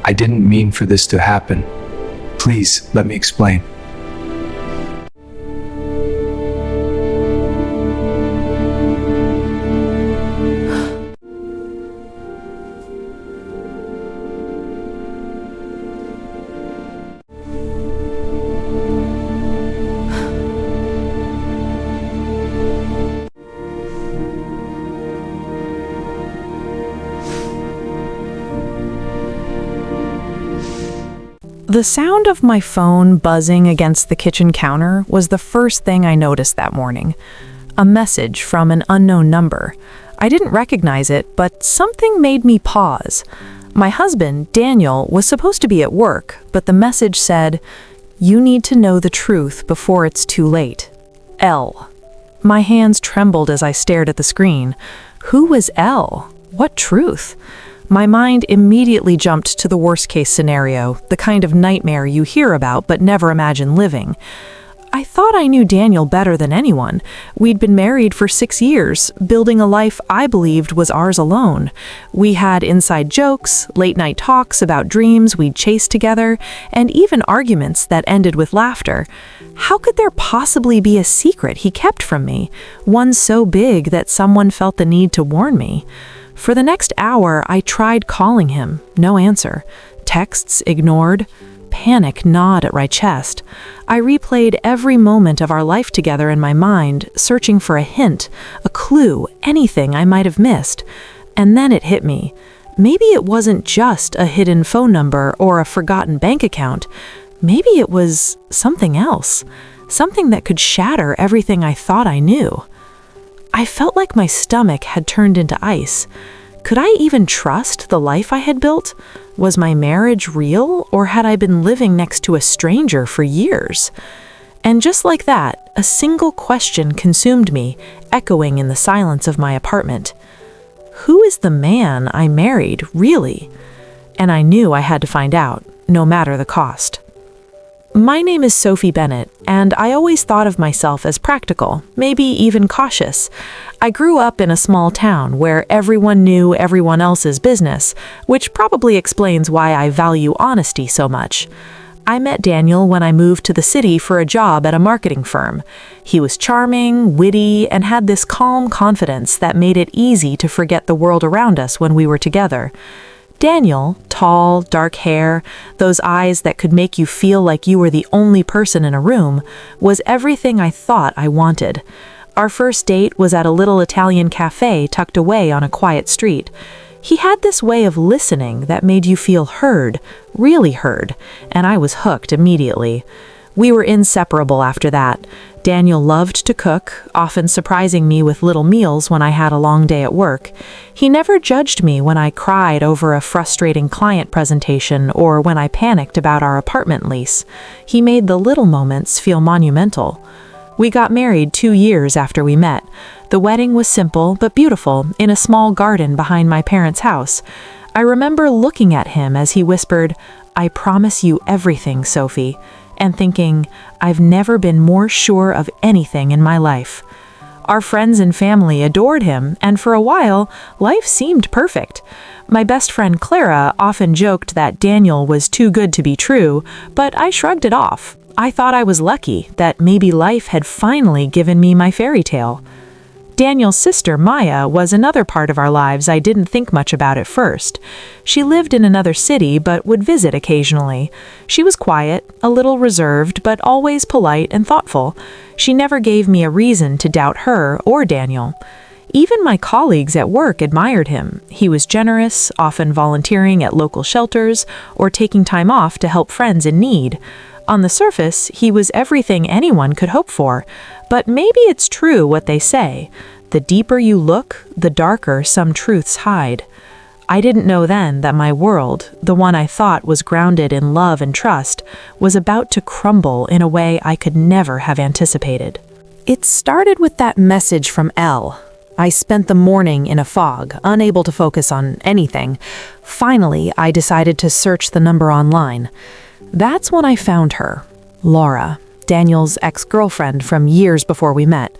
I didn't mean for this to happen. Please, let me explain. The sound of my phone buzzing against the kitchen counter was the first thing I noticed that morning. A message from an unknown number. I didn't recognize it, but something made me pause. My husband, Daniel, was supposed to be at work, but the message said, "You need to know the truth before it's too late. L." My hands trembled as I stared at the screen. Who was L? What truth? My mind immediately jumped to the worst-case scenario, the kind of nightmare you hear about but never imagine living. I thought I knew Daniel better than anyone. We'd been married for 6 years, building a life I believed was ours alone. We had inside jokes, late-night talks about dreams we'd chased together, and even arguments that ended with laughter. How could there possibly be a secret he kept from me, one so big that someone felt the need to warn me? For the next hour, I tried calling him. No answer. Texts ignored. Panic gnawed at my chest. I replayed every moment of our life together in my mind, searching for a hint, a clue, anything I might have missed. And then it hit me. Maybe it wasn't just a hidden phone number or a forgotten bank account. Maybe it was something else. Something that could shatter everything I thought I knew. I felt like my stomach had turned into ice. Could I even trust the life I had built? Was my marriage real, or had I been living next to a stranger for years? And just like that, a single question consumed me, echoing in the silence of my apartment. Who is the man I married, really? And I knew I had to find out, no matter the cost. My name is Sophie Bennett, and I always thought of myself as practical, maybe even cautious. I grew up in a small town where everyone knew everyone else's business, which probably explains why I value honesty so much. I met Daniel when I moved to the city for a job at a marketing firm. He was charming, witty, and had this calm confidence that made it easy to forget the world around us when we were together. Daniel, tall, dark hair, those eyes that could make you feel like you were the only person in a room, was everything I thought I wanted. Our first date was at a little Italian cafe tucked away on a quiet street. He had this way of listening that made you feel heard, really heard, and I was hooked immediately. We were inseparable after that. Daniel loved to cook, often surprising me with little meals when I had a long day at work. He never judged me when I cried over a frustrating client presentation or when I panicked about our apartment lease. He made the little moments feel monumental. We got married 2 years after we met. The wedding was simple but beautiful in a small garden behind my parents' house. I remember looking at him as he whispered, "I promise you everything, Sophie," and thinking, I've never been more sure of anything in my life. Our friends and family adored him, and for a while, life seemed perfect. My best friend Clara often joked that Daniel was too good to be true, but I shrugged it off. I thought I was lucky that maybe life had finally given me my fairy tale. Daniel's sister, Maya, was another part of our lives I didn't think much about at first. She lived in another city but would visit occasionally. She was quiet, a little reserved, but always polite and thoughtful. She never gave me a reason to doubt her or Daniel. Even my colleagues at work admired him. He was generous, often volunteering at local shelters or taking time off to help friends in need. On the surface, he was everything anyone could hope for, but maybe it's true what they say. The deeper you look, the darker some truths hide. I didn't know then that my world, the one I thought was grounded in love and trust, was about to crumble in a way I could never have anticipated. It started with that message from Elle. I spent the morning in a fog, unable to focus on anything. Finally, I decided to search the number online. That's when I found her, Laura, Daniel's ex-girlfriend from years before we met.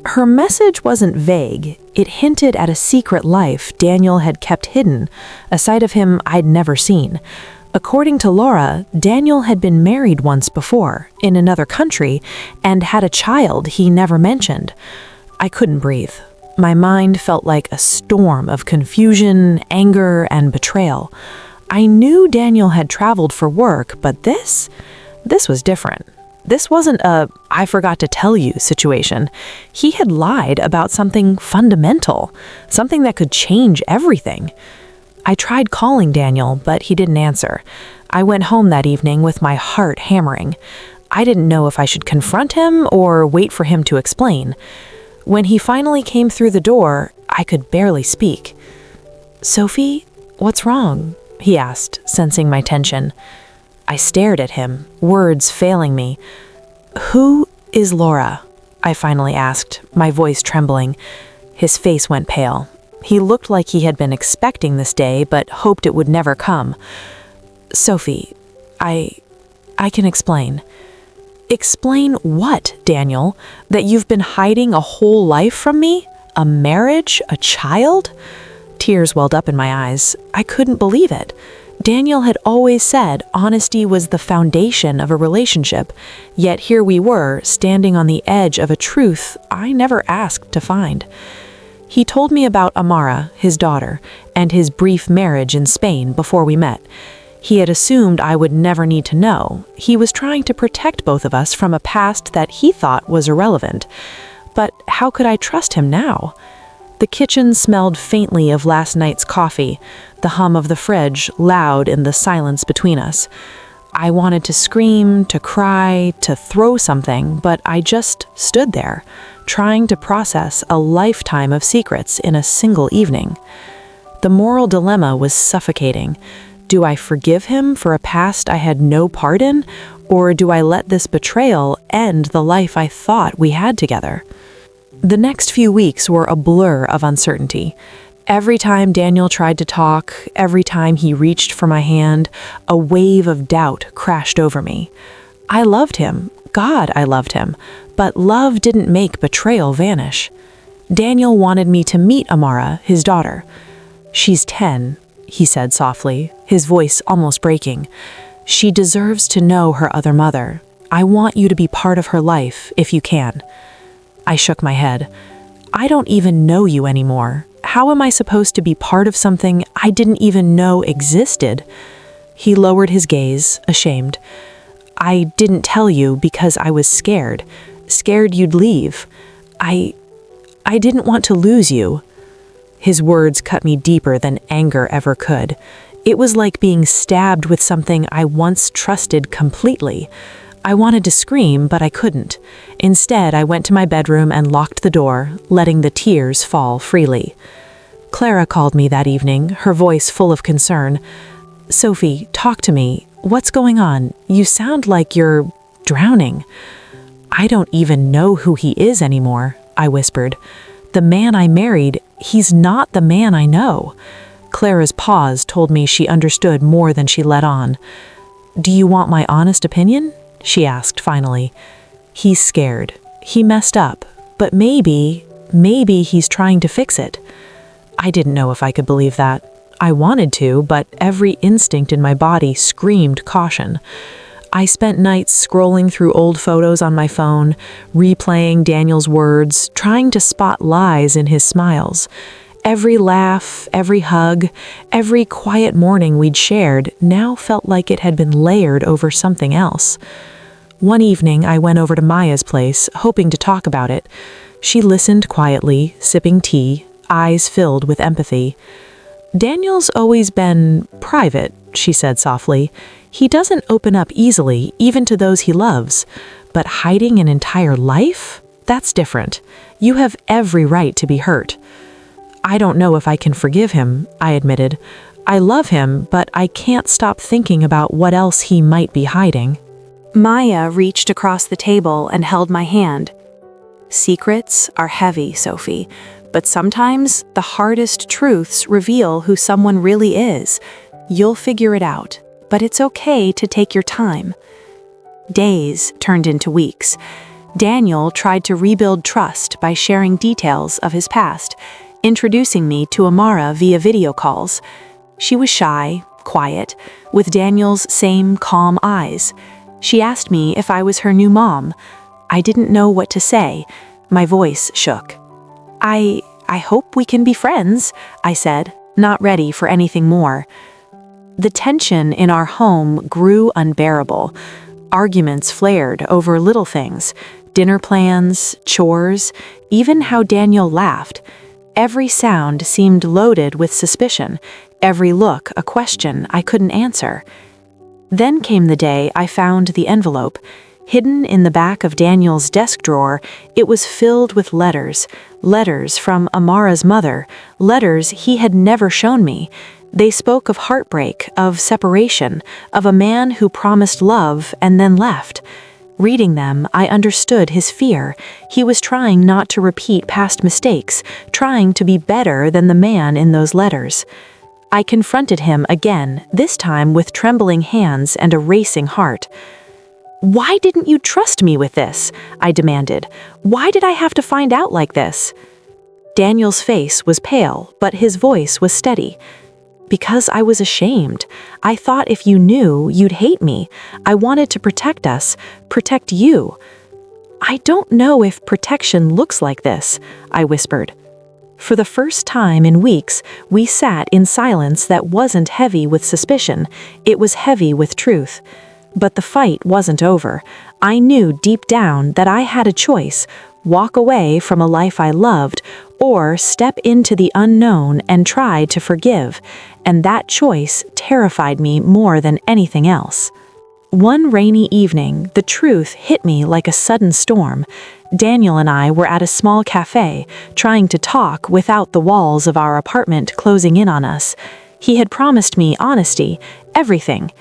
Her message wasn't vague. It hinted at a secret life Daniel had kept hidden, a side of him I'd never seen. According to Laura, Daniel had been married once before, in another country, and had a child he never mentioned. I couldn't breathe. My mind felt like a storm of confusion, anger, and betrayal. I knew Daniel had traveled for work, but this was different. This wasn't a "I forgot to tell you" situation. He had lied about something fundamental, something that could change everything. I tried calling Daniel, but he didn't answer. I went home that evening with my heart hammering. I didn't know if I should confront him or wait for him to explain. When he finally came through the door, I could barely speak. "Sophie, what's wrong?" he asked, sensing my tension. I stared at him, words failing me. "Who is Laura?" I finally asked, my voice trembling. His face went pale. He looked like he had been expecting this day, but hoped it would never come. "Sophie, I can explain." "Explain what, Daniel? That you've been hiding a whole life from me? A marriage? A child?" Tears welled up in my eyes. I couldn't believe it. Daniel had always said honesty was the foundation of a relationship, yet here we were, standing on the edge of a truth I never asked to find. He told me about Amara, his daughter, and his brief marriage in Spain before we met. He had assumed I would never need to know. He was trying to protect both of us from a past that he thought was irrelevant. But how could I trust him now? The kitchen smelled faintly of last night's coffee, the hum of the fridge loud in the silence between us. I wanted to scream, to cry, to throw something, but I just stood there, trying to process a lifetime of secrets in a single evening. The moral dilemma was suffocating. Do I forgive him for a past I had no part in, or do I let this betrayal end the life I thought we had together? The next few weeks were a blur of uncertainty. Every time Daniel tried to talk, every time he reached for my hand, a wave of doubt crashed over me. I loved him. God, I loved him. But love didn't make betrayal vanish. Daniel wanted me to meet Amara, his daughter. "She's 10, he said softly, his voice almost breaking. "She deserves to know her other mother. I want you to be part of her life, if you can." I shook my head. "I don't even know you anymore. How am I supposed to be part of something I didn't even know existed?" He lowered his gaze, ashamed. "I didn't tell you because I was scared you'd leave. I didn't want to lose you." His words cut me deeper than anger ever could. It was like being stabbed with something I once trusted completely. I wanted to scream, but I couldn't. Instead, I went to my bedroom and locked the door, letting the tears fall freely. Clara called me that evening, her voice full of concern. "Sophie, talk to me. What's going on? You sound like you're drowning." "I don't even know who he is anymore," I whispered. "The man I married, he's not the man I know." Clara's pause told me she understood more than she let on. "Do you want my honest opinion?" she asked finally. "He's scared. He messed up. But maybe he's trying to fix it." I didn't know if I could believe that. I wanted to, but every instinct in my body screamed caution. I spent nights scrolling through old photos on my phone, replaying Daniel's words, trying to spot lies in his smiles. Every laugh, every hug, every quiet morning we'd shared now felt like it had been layered over something else. One evening, I went over to Maya's place, hoping to talk about it. She listened quietly, sipping tea, eyes filled with empathy. "Daniel's always been private," she said softly. "He doesn't open up easily, even to those he loves. But hiding an entire life? That's different. You have every right to be hurt." "I don't know if I can forgive him," I admitted. "I love him, but I can't stop thinking about what else he might be hiding." Maya reached across the table and held my hand. "Secrets are heavy, Sophie, but sometimes the hardest truths reveal who someone really is. You'll figure it out, but it's okay to take your time." Days turned into weeks. Daniel tried to rebuild trust by sharing details of his past, introducing me to Amara via video calls. She was shy, quiet, with Daniel's same calm eyes. She asked me if I was her new mom. I didn't know what to say. My voice shook. I hope we can be friends, I said, not ready for anything more. The tension in our home grew unbearable. Arguments flared over little things, dinner plans, chores, even how Daniel laughed. Every sound seemed loaded with suspicion, every look a question I couldn't answer. Then came the day I found the envelope. Hidden in the back of Daniel's desk drawer, it was filled with letters from Amara's mother, letters he had never shown me. They spoke of heartbreak, of separation, of a man who promised love and then left. Reading them, I understood his fear. He was trying not to repeat past mistakes, trying to be better than the man in those letters. I confronted him again, this time with trembling hands and a racing heart. "Why didn't you trust me with this?" I demanded. "Why did I have to find out like this?" Daniel's face was pale, but his voice was steady. "Because I was ashamed. I thought if you knew, you'd hate me. I wanted to protect us, protect you." "I don't know if protection looks like this," I whispered. For the first time in weeks, we sat in silence that wasn't heavy with suspicion. It was heavy with truth. But the fight wasn't over. I knew deep down that I had a choice: walk away from a life I loved, or step into the unknown and try to forgive. And that choice terrified me more than anything else. One rainy evening, the truth hit me like a sudden storm. Daniel and I were at a small cafe, trying to talk without the walls of our apartment closing in on us. He had promised me honesty, everything.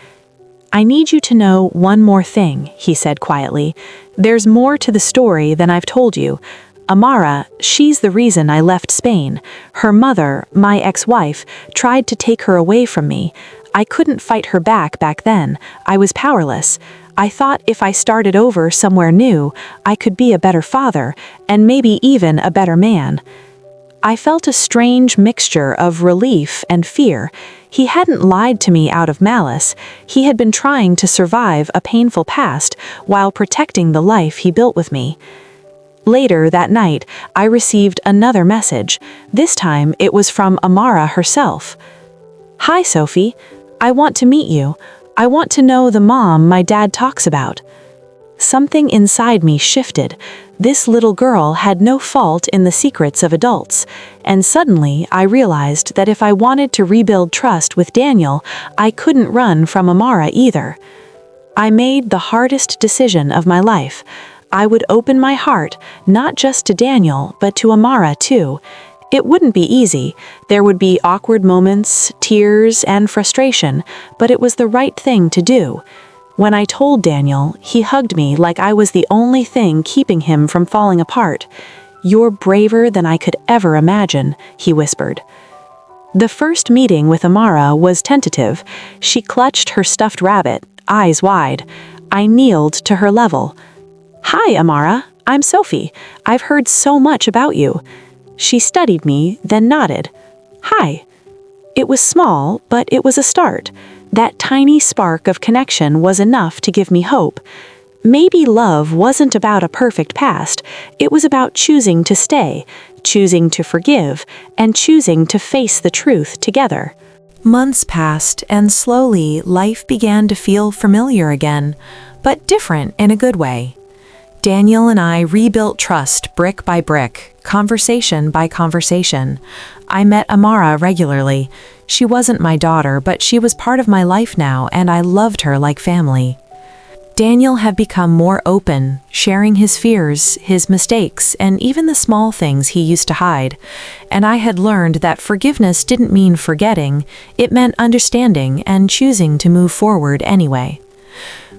"I need you to know one more thing," he said quietly. "There's more to the story than I've told you. Amara, she's the reason I left Spain. Her mother, my ex-wife, tried to take her away from me. I couldn't fight her back then. I was powerless. I thought if I started over somewhere new, I could be a better father, and maybe even a better man." I felt a strange mixture of relief and fear. He hadn't lied to me out of malice. He had been trying to survive a painful past while protecting the life he built with me. Later that night, I received another message. This time, it was from Amara herself. "Hi, Sophie. I want to meet you. I want to know the mom my dad talks about." Something inside me shifted. This little girl had no fault in the secrets of adults, and suddenly I realized that if I wanted to rebuild trust with Daniel, I couldn't run from Amara either. I made the hardest decision of my life. I would open my heart, not just to Daniel, but to Amara too. It wouldn't be easy. There would be awkward moments, tears, and frustration, but it was the right thing to do. When I told Daniel, he hugged me like I was the only thing keeping him from falling apart. "You're braver than I could ever imagine," he whispered. The first meeting with Amara was tentative. She clutched her stuffed rabbit, eyes wide. I kneeled to her level. "Hi, Amara. I'm Sophie. I've heard so much about you." She studied me, then nodded. "Hi." It was small, but it was a start. That tiny spark of connection was enough to give me hope. Maybe love wasn't about a perfect past. It was about choosing to stay, choosing to forgive, and choosing to face the truth together. Months passed, and slowly life began to feel familiar again, but different in a good way. Daniel and I rebuilt trust brick by brick, conversation by conversation. I met Amara regularly. She wasn't my daughter, but she was part of my life now, and I loved her like family. Daniel had become more open, sharing his fears, his mistakes, and even the small things he used to hide. And I had learned that forgiveness didn't mean forgetting, it meant understanding and choosing to move forward anyway.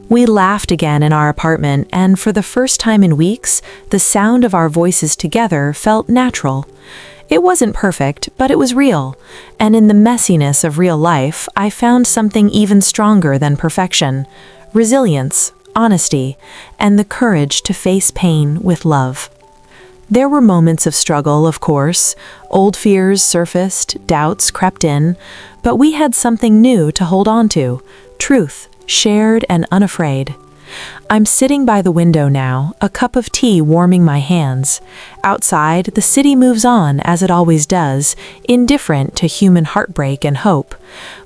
We laughed again in our apartment, and for the first time in weeks, the sound of our voices together felt natural. It wasn't perfect, but it was real. And in the messiness of real life, I found something even stronger than perfection: resilience, honesty, and the courage to face pain with love. There were moments of struggle, of course. Old fears surfaced, doubts crept in, but we had something new to hold on to: truth, shared and unafraid. I'm sitting by the window now, a cup of tea warming my hands. Outside, the city moves on as it always does, indifferent to human heartbreak and hope.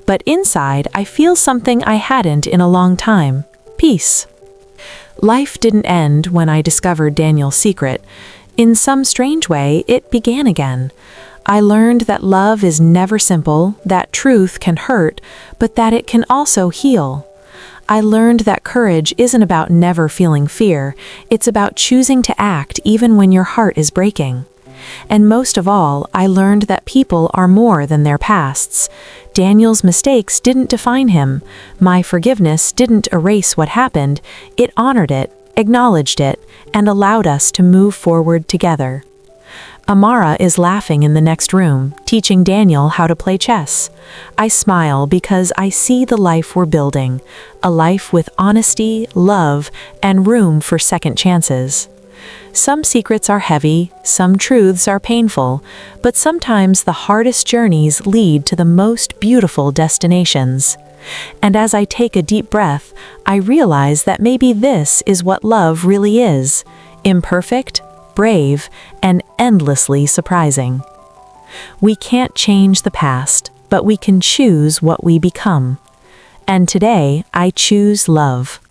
But inside, I feel something I hadn't in a long time: peace. Life didn't end when I discovered Daniel's secret. In some strange way, it began again. I learned that love is never simple, that truth can hurt, but that it can also heal. I learned that courage isn't about never feeling fear, it's about choosing to act even when your heart is breaking. And most of all, I learned that people are more than their pasts. Daniel's mistakes didn't define him. My forgiveness didn't erase what happened, it honored it, acknowledged it, and allowed us to move forward together. Amara is laughing in the next room, teaching Daniel how to play chess. I smile because I see the life we're building, a life with honesty, love, and room for second chances. Some secrets are heavy, some truths are painful, but sometimes the hardest journeys lead to the most beautiful destinations. And as I take a deep breath, I realize that maybe this is what love really is: imperfect, brave, and endlessly surprising. We can't change the past, but we can choose what we become. And today, I choose love.